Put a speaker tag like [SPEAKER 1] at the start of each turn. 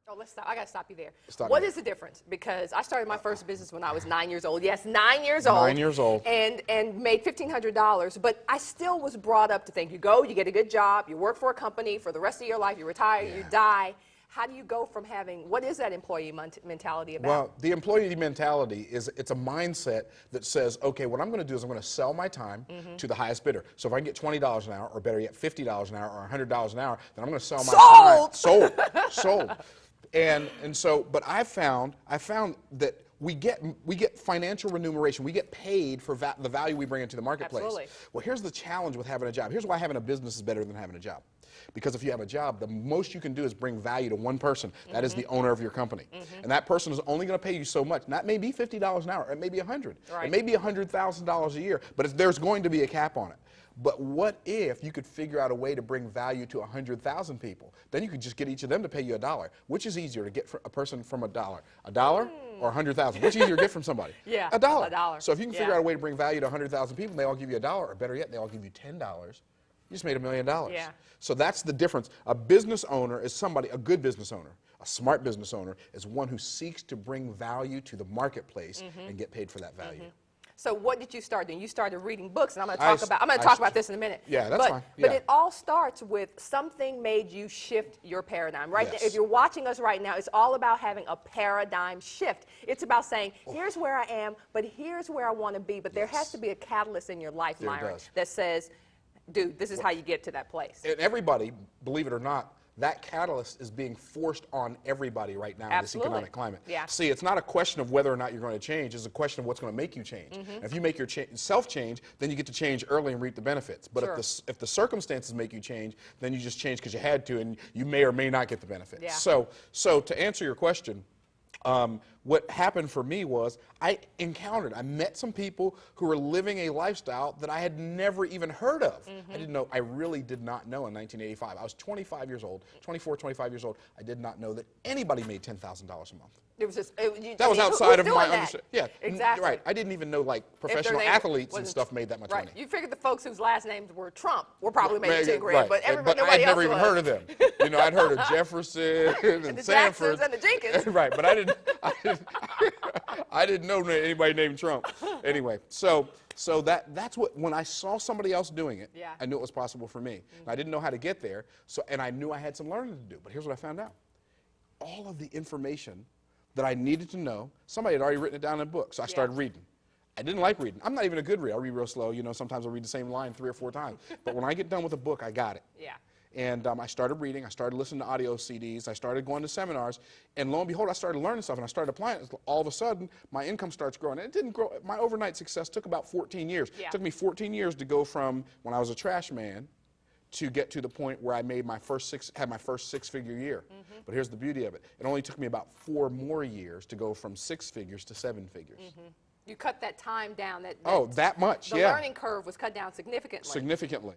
[SPEAKER 1] Oh, let's stop. I got to stop you there.
[SPEAKER 2] Stop
[SPEAKER 1] What
[SPEAKER 2] me.
[SPEAKER 1] is the difference? Because I started my first business when I was 9 years old. Yes, 9 years old.
[SPEAKER 2] 9 years old.
[SPEAKER 1] And made $1,500. But I still was brought up to think, you go, you get a good job, you work for a company for the rest of your life, you retire, you die. How do you go from having, what is that employee mentality about?
[SPEAKER 2] Well, the employee mentality is, it's a mindset that says, okay, what I'm going to do is I'm going to sell my time to the highest bidder. So if I can get $20 an hour, or better yet, $50 an hour, or $100 an hour, then I'm going to sell my time. Sold! Sold. And so, but I found that we get financial remuneration. We get paid for the value we bring into the marketplace.
[SPEAKER 1] Absolutely.
[SPEAKER 2] Well, here's the challenge with having a job. Here's why having a business is better than having a job. Because if you have a job, the most you can do is bring value to one person. That is the owner of your company. And that person is only going to pay you so much. And that may be $50 an hour. It may be $100.
[SPEAKER 1] Right.
[SPEAKER 2] It may be $100,000 a year. But there's going to be a cap on it. But what if you could figure out a way to bring value to 100,000 people? Then you could just get each of them to pay you $1. Which is easier to get a person from $1? $1 or 100,000? Which is easier to get from somebody?
[SPEAKER 1] Yeah,
[SPEAKER 2] $1.
[SPEAKER 1] $1.
[SPEAKER 2] So if you can figure out a way to bring value to 100,000 people, and they all give you $1, or better yet, they all give you $10, you just made $1 million.
[SPEAKER 1] Yeah.
[SPEAKER 2] So that's the difference. A business owner is somebody, a good business owner, a smart business owner, is one who seeks to bring value to the marketplace and get paid for that value.
[SPEAKER 1] So what did you start doing? You started reading books, and I'm going to talk about this in a minute.
[SPEAKER 2] Yeah, that's fine. Yeah.
[SPEAKER 1] But it all starts with something made you shift your paradigm, right?
[SPEAKER 2] Yes.
[SPEAKER 1] If you're watching us right now, it's all about having a paradigm shift. It's about saying, here's where I am, but here's where I want to be. But there has to be a catalyst in your life, Myron, that says, dude, this is how you get to that place.
[SPEAKER 2] And everybody, believe it or not, that catalyst is being forced on everybody right now in this economic climate.
[SPEAKER 1] Yeah.
[SPEAKER 2] See, it's not a question of whether or not you're going to change. It's a question of what's going to make you change. If you make your self change, then you get to change early and reap the benefits. But if the circumstances make you change, then you just change because you had to, and you may or may not get the benefits.
[SPEAKER 1] Yeah.
[SPEAKER 2] So to answer your question, what happened for me was I met some people who were living a lifestyle that I had never even heard of. I really did not know in 1985. I was 25 years old, 24, 25 years old. I did not know that anybody made $10,000 a month.
[SPEAKER 1] It was just,
[SPEAKER 2] that was outside of my understanding. Yeah,
[SPEAKER 1] exactly.
[SPEAKER 2] Right. I didn't even know like professional athletes and stuff made that much money.
[SPEAKER 1] You figured the folks whose last names were Trump were probably making 10 grand,
[SPEAKER 2] right.
[SPEAKER 1] but
[SPEAKER 2] I'd never even heard of them. You know, I'd heard of Jefferson and
[SPEAKER 1] the
[SPEAKER 2] Sanford
[SPEAKER 1] Jacksons and the Jenkins.
[SPEAKER 2] Right, but I didn't know anybody named Trump. Anyway, so that's what, when I saw somebody else doing it, I knew it was possible for me. I didn't know how to get there, and I knew I had some learning to do. But here's what I found out: all of the information that I needed to know, somebody had already written it down in a book. So I started reading. I didn't like reading. I'm not even a good reader. I read real slow. You know, sometimes I'll read the same line 3 or 4 times. But when I get done with a book, I got it. Yeah. And I started reading. I started listening to audio CDs. I started going to seminars. And lo and behold, I started learning stuff, and I started applying it. All of a sudden, my income starts growing. And it didn't grow. My overnight success took about 14 years. It took me 14 years to go from when I was a trash man to get to the point where I made my first six-figure year. But here's the beauty of it. It only took me about 4 more years to go from 6 figures to 7 figures.
[SPEAKER 1] You cut that time down.
[SPEAKER 2] That much,
[SPEAKER 1] The learning curve was cut down significantly.
[SPEAKER 2] Significantly.